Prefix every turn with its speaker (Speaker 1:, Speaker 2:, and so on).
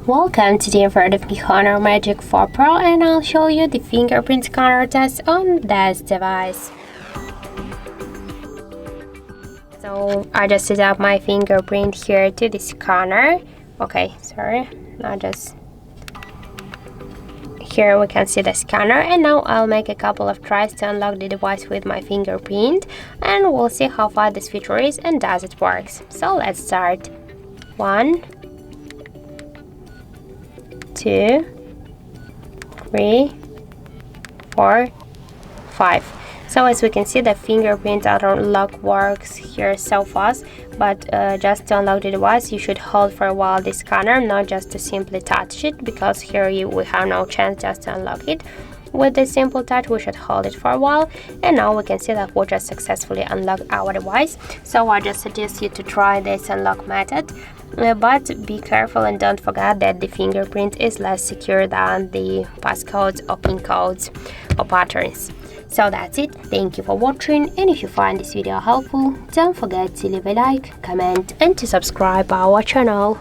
Speaker 1: Welcome to the in front of me HONOR Magic4 Pro, and I'll show you the fingerprint scanner test on this device. So I just set up my fingerprint here to the scanner. Okay, sorry, now just here we can see the scanner, and now I'll make a couple of tries to unlock the device with my fingerprint, and we'll see how far this feature is and does it works. So let's start. 1, 2, 3, 4, 5. So as we can see, the fingerprint unlock works here so fast, but just to unlock the device you should hold for a while the scanner, not just to simply touch it, because here we have no chance just to unlock it. With the simple touch we should hold it for a while, and now we can see that we just successfully unlocked our device. So I just suggest you to try this unlock method, but be careful and don't forget that the fingerprint is less secure than the passcodes or pin codes or patterns. So that's it. Thank you for watching, and if you find this video helpful, don't forget to leave a like, comment and to subscribe our channel.